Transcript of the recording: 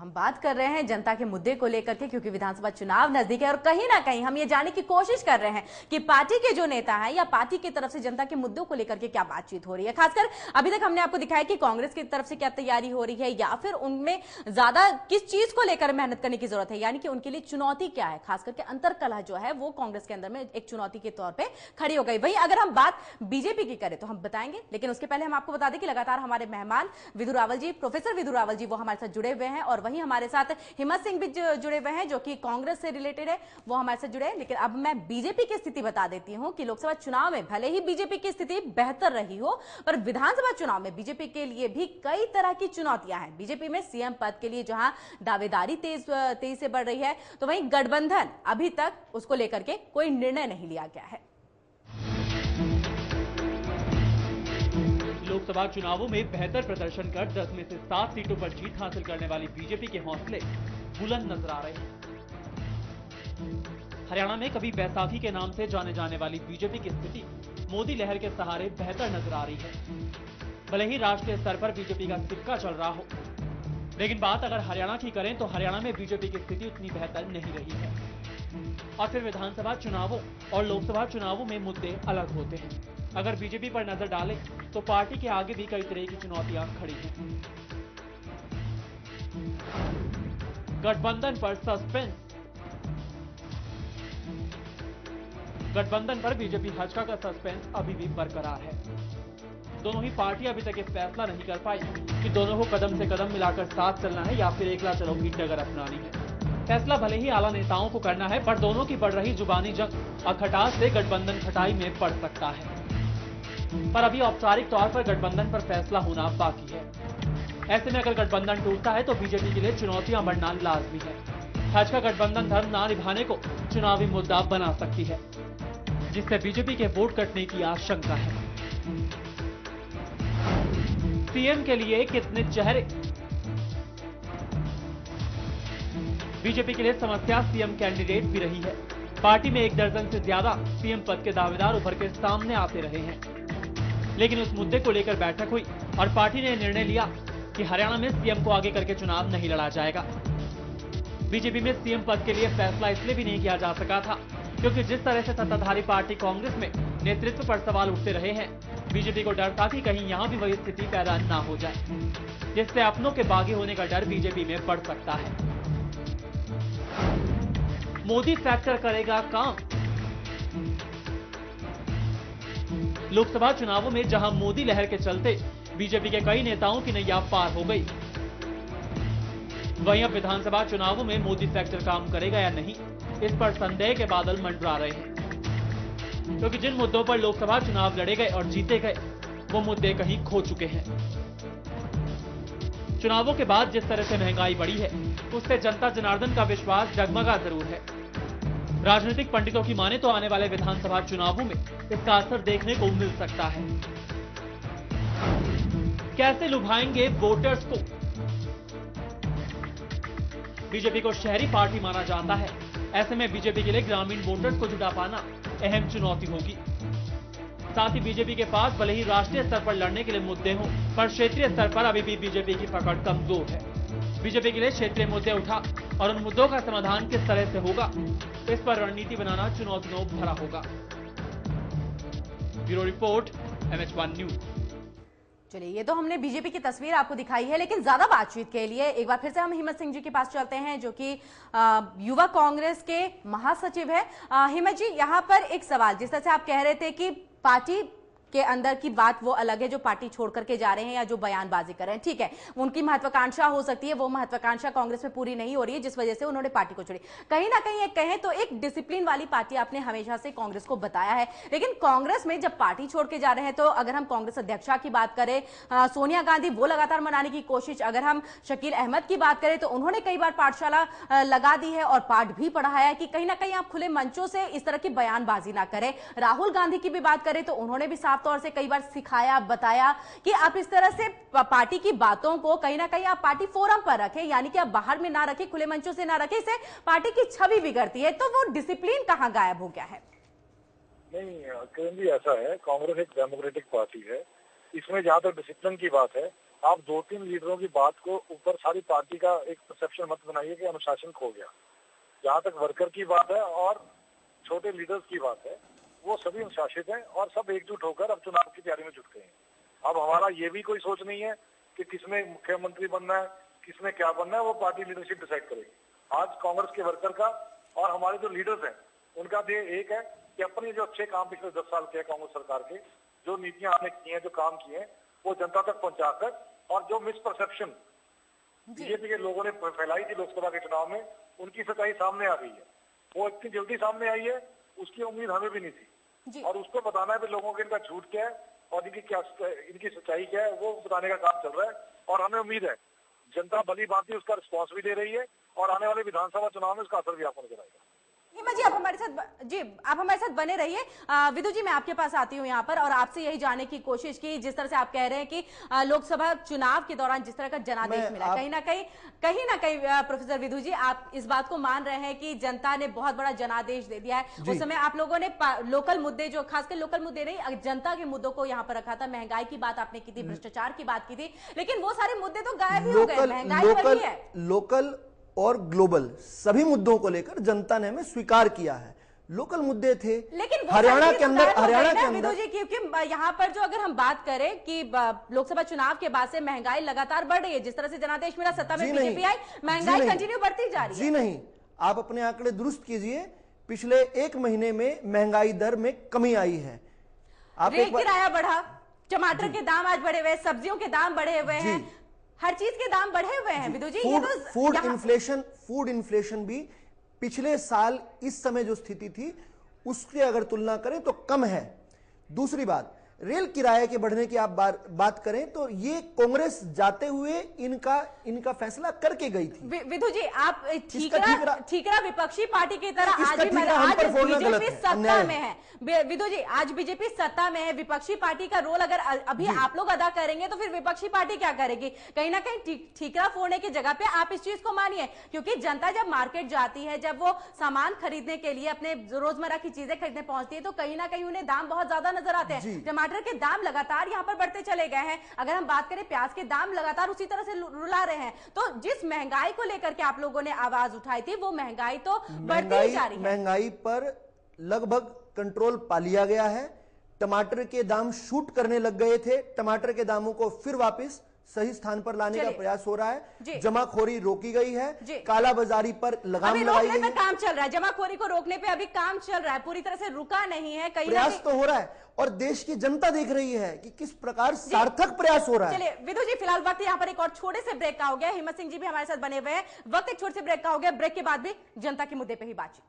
हम बात कर रहे हैं जनता के मुद्दे को लेकर के, क्योंकि विधानसभा चुनाव नजदीक है और कहीं ना कहीं हम ये जानने की कोशिश कर रहे हैं कि पार्टी के जो नेता हैं या पार्टी की तरफ से जनता के मुद्दों को लेकर के क्या बातचीत हो रही है। खासकर अभी तक हमने आपको दिखाया कि कांग्रेस की तरफ से क्या तैयारी हो रही है या फिर उनमें ज्यादा किस चीज को लेकर मेहनत करने की जरूरत है, यानी कि उनके लिए चुनौती क्या है। खासकर के अंतरकलह जो है वो कांग्रेस के अंदर में एक चुनौती के तौर पर खड़ी हो गई। वही अगर हम बात बीजेपी की करें तो हम बताएंगे, लेकिन उसके पहले हम आपको बता दें कि लगातार हमारे मेहमान विधु रावल जी, प्रोफेसर विधु रावल जी, वो हमारे साथ जुड़े हुए हैं और वहीं हमारे साथ हिम्मत सिंह भी जुड़े हुए हैं जो कि कांग्रेस से रिलेटेड है, वो हमारे साथ जुड़े हैं। लेकिन अब मैं बीजेपी की स्थिति बता देती हूं कि लोकसभा चुनाव में भले ही बीजेपी की स्थिति बेहतर रही हो, पर विधानसभा चुनाव में बीजेपी के लिए भी कई तरह की चुनौतियां हैं। बीजेपी में सीएम पद के लिए जहां दावेदारी तेजी से बढ़ रही है, तो वहीं गठबंधन अभी तक उसको लेकर के कोई निर्णय नहीं लिया गया है। लोकसभा चुनावों में बेहतर प्रदर्शन कर 10 में से 7 सीटों पर जीत हासिल करने वाली बीजेपी के हौसले बुलंद नजर आ रहे हैं। हरियाणा में कभी बैसाखी के नाम से जाने जाने वाली बीजेपी की स्थिति मोदी लहर के सहारे बेहतर नजर आ रही है। भले ही राष्ट्रीय स्तर पर बीजेपी का सिक्का चल रहा हो, लेकिन बात अगर हरियाणा की करें तो हरियाणा में बीजेपी की स्थिति उतनी बेहतर नहीं रही है। और फिर विधानसभा चुनावों और लोकसभा चुनावों में मुद्दे अलग होते हैं। अगर बीजेपी पर नजर डालें तो पार्टी के आगे भी कई तरह की चुनौतियां खड़ी हैं। गठबंधन पर सस्पेंस। गठबंधन पर बीजेपी भाजपा का सस्पेंस अभी भी बरकरार है। दोनों ही पार्टियां अभी तक ये फैसला नहीं कर पाई कि दोनों को कदम से कदम मिलाकर साथ चलना है या फिर एकला चलो की डगर अपनानी है। फैसला भले ही आला नेताओं को करना है, पर दोनों की बढ़ रही जुबानी जंग और खटास से गठबंधन खटाई में पड़ सकता है। पर अभी औपचारिक तौर पर गठबंधन पर फैसला होना बाकी है। ऐसे में अगर गठबंधन टूटता है तो बीजेपी के लिए चुनौतियां बढ़ना लाजमी है। भाजपा गठबंधन धर्म ना निभाने को चुनावी मुद्दा बना सकती है, जिससे बीजेपी के वोट कटने की आशंका है। सीएम के लिए कितने चेहरे। बीजेपी के लिए समस्या सीएम कैंडिडेट भी रही है। पार्टी में 1 दर्जन से ज्यादा सीएम पद के दावेदार उभर के सामने आते रहे हैं, लेकिन उस मुद्दे को लेकर बैठक हुई और पार्टी ने निर्णय लिया कि हरियाणा में सीएम को आगे करके चुनाव नहीं लड़ा जाएगा। बीजेपी में सीएम पद के लिए फैसला इसलिए भी नहीं किया जा सका था क्योंकि जिस तरह से सत्ताधारी पार्टी कांग्रेस में नेतृत्व पर सवाल उठते रहे हैं, बीजेपी को डर था कि कहीं यहां भी वही स्थिति पैदा न हो जाए, जिससे अपनों के बागी होने का डर बीजेपी में बढ़ सकता है। मोदी फैक्टर करेगा काम। लोकसभा चुनावों में जहां मोदी लहर के चलते बीजेपी के कई नेताओं की नैया पार हो गई, वहीं अब विधानसभा चुनावों में मोदी फैक्टर काम करेगा या नहीं, इस पर संदेह के बादल मंडरा रहे हैं। क्योंकि जिन मुद्दों पर लोकसभा चुनाव लड़े गए और जीते गए, वो मुद्दे कहीं खो चुके हैं। चुनावों के बाद जिस तरह से महंगाई बढ़ी है, उससे जनता जनार्दन का विश्वास डगमगा जरूर है। राजनीतिक पंडितों की माने तो आने वाले विधानसभा चुनावों में इसका असर देखने को मिल सकता है। कैसे लुभाएंगे वोटर्स को। बीजेपी को शहरी पार्टी माना जाता है, ऐसे में बीजेपी के लिए ग्रामीण वोटर्स को जुटा पाना अहम चुनौती होगी। साथ ही बीजेपी के पास भले ही राष्ट्रीय स्तर पर लड़ने के लिए मुद्दे हों, पर क्षेत्रीय स्तर पर अभी भी बीजेपी की पकड़ कमजोर है। बीजेपी के लिए क्षेत्रीय मुद्दे उठा और उन मुद्दों का समाधान किस तरह से होगा, इस पर रणनीति बनाना चुनौतियों भरा होगा। Bureau report, MH1 news. चलिए, ये तो हमने बीजेपी की तस्वीर आपको दिखाई है, लेकिन ज्यादा बातचीत के लिए एक बार फिर से हम हिम्मत सिंह जी के पास चलते हैं, जो कि युवा कांग्रेस के महासचिव है। हिम्मत जी, यहाँ पर एक सवाल, जिस तरह से आप कह रहे थे कि पार्टी के अंदर की बात वो अलग है जो पार्टी छोड़ करके जा रहे हैं या जो बयानबाजी कर रहे हैं, ठीक है, उनकी महत्वाकांक्षा हो सकती है, वो महत्वाकांक्षा कांग्रेस में पूरी नहीं हो रही है जिस वजह से उन्होंने पार्टी को छोड़ी। कहीं ना कहीं एक कहें तो एक डिसिप्लिन वाली पार्टी आपने हमेशा से कांग्रेस को बताया है, लेकिन कांग्रेस में जब पार्टी छोड़ के जा रहे हैं तो अगर हम कांग्रेस अध्यक्षा की बात करें, सोनिया गांधी, वो लगातार मनाने की कोशिश, अगर हम शकील अहमद की बात करें तो उन्होंने कई बार पाठशाला लगा दी है और पाठ भी पढ़ाया है कि कहीं ना कहीं आप खुले मंचों से इस तरह की बयानबाजी ना करें। राहुल गांधी की भी बात करें तो उन्होंने भी साफ तौर से कई बार सिखाया, बताया कि आप इस तरह से पार्टी की बातों को कहीं ना कहीं आप पार्टी फोरम पर रखें, यानी कि आप बाहर में ना रखें, खुले मंचों से ना रखें, इससे पार्टी की छवि बिगड़ती है। तो वो डिसिप्लिन कहां गायब हो गया है? नहीं, किरण जी, ऐसा है, कांग्रेस एक डेमोक्रेटिक पार्टी है, इसमें जहां तक डिसिप्लिन की बात है, आप 2-3 लीडरों की बात को ऊपर सारी पार्टी का एक परसेप्शन मत बनाइए कि अनुशासन खो गया। जहाँ तक वर्कर की बात है और छोटे लीडर्स की बात है, वो सभी अनुशासित हैं और सब एकजुट होकर अब चुनाव की तैयारी में जुट गए हैं। अब हमारा ये भी कोई सोच नहीं है कि किसने मुख्यमंत्री बनना है, किसने क्या बनना है, वो पार्टी लीडरशिप डिसाइड करेगी। आज कांग्रेस के वर्कर का और हमारे जो लीडर्स हैं उनका ध्येय एक है कि अपने जो अच्छे काम पिछले 10 साल के कांग्रेस सरकार के, जो नीतियां हमने की हैं, जो काम किए हैं, वो जनता तक पहुंचाकर, और जो मिसपरसेप्शन बीजेपी के लोगों ने फैलाई थी लोकसभा के चुनाव में, उनकी सच्चाई सामने आ गई है। वो इतनी जल्दी सामने आई है, उसकी उम्मीद हमें भी नहीं थी। और उसको बताना है कि लोगों के इनका झूठ क्या है और इनकी सच्चाई क्या है, वो बताने का काम चल रहा है। और हमें उम्मीद है जनता भली भांति उसका रिस्पॉन्स भी दे रही है और आने वाले विधानसभा चुनाव में उसका असर भी आपको नजर आएगा। हिमा जी, आप हमारे साथ बने रहिए। विदु जी, मैं आपके पास आती हूँ यहाँ पर और आपसे यही जानने की कोशिश की, जिस तरह से आप कह रहे हैं कि लोकसभा चुनाव के दौरान जिस तरह का जनादेश मिला, कहीं ना कहीं प्रोफेसर विदु जी, आप इस बात को मान रहे हैं कि जनता ने बहुत बड़ा जनादेश दे दिया है। उस समय आप लोगों ने लोकल मुद्दे, जो खासकर लोकल मुद्दे नहीं, जनता के मुद्दों को यहाँ पर रखा था। महंगाई की बात आपने की थी, भ्रष्टाचार की बात की थी, लेकिन वो सारे मुद्दे तो गायब ही हो गए। महंगाई वही है। लोकल और ग्लोबल सभी मुद्दों को लेकर जनता ने हमें स्वीकार किया है। लोकल मुद्दे थे, लेकिन हरियाणा के अंदर विदु जी, क्योंकि यहाँ पर जो अगर हम बात करें कि लोकसभा चुनाव के बाद से महंगाई लगातार बढ़ रही है, जिस तरह से जनादेश मिला, सत्ता में बीजेपी आई, महंगाई कंटिन्यू बढ़ती जा रही है। जी नहीं, आप अपने आंकड़े दुरुस्त कीजिए। पिछले 1 महीने में महंगाई दर में कमी आई है। रेल किराया बढ़ा, टमाटर के दाम आज बढ़े हुए, सब्जियों के दाम बढ़े हुए हैं, हर चीज के दाम बढ़े हुए हैं। विदु जी, फूड इन्फ्लेशन भी पिछले साल इस समय जो स्थिति थी उससे अगर तुलना करें तो कम है। दूसरी बात, रेल किराए के बढ़ने की आप बात करें तो ये कांग्रेस जाते हुए इनका फैसला करके गई थी। विदु जी, आप ठीकरा विपक्षी पार्टी की तरह आज बीजेपी सत्ता में है। विदु जी, आज बीजेपी सत्ता में है, विपक्षी पार्टी का रोल अगर अभी आप लोग अदा करेंगे तो फिर विपक्षी पार्टी क्या करेगी? कहीं ना कहीं ठीकरा फोड़ने की जगह पे आप इस चीज को मानिए, क्योंकि जनता जब मार्केट जाती है, जब वो सामान खरीदने के लिए अपने रोजमर्रा की चीजें खरीदने पहुंचती है, तो कहीं ना कहीं उन्हें दाम बहुत ज्यादा नजर आते हैं। टमाटर के दाम लगातार यहाँ पर बढ़ते चले गए हैं। अगर हम बात करें प्याज के दाम लगातार उसी तरह से रुला रहे हैं। तो जिस महंगाई को लेकर के आप लोगों ने आवाज उठाई थी, वो महंगाई तो बढ़ती जा रही है। महंगाई पर लगभग कंट्रोल पा लिया गया है। टमाटर के दाम शूट करने लग गए थे, टमाटर के दामों को फिर वापस सही स्थान पर लाने का प्रयास हो रहा है। जमाखोरी रोकी गई है, काला बाजारी पर लगाम लगाई गई है। काम चल रहा है, जमाखोरी को रोकने पे अभी काम चल रहा है, पूरी तरह से रुका नहीं है। कहीं प्रयास तो हो रहा है और देश की जनता देख रही है कि किस प्रकार सार्थक प्रयास हो रहा है। चलिए विदु जी, फिलहाल वक्त यहाँ पर एक और छोटे से ब्रेक का हो गया। हिम्मत सिंह जी भी हमारे साथ बने हुए हैं। वक्त एक छोटे से ब्रेक का हो गया। ब्रेक के बाद भी जनता के मुद्दे पे ही बातचीत।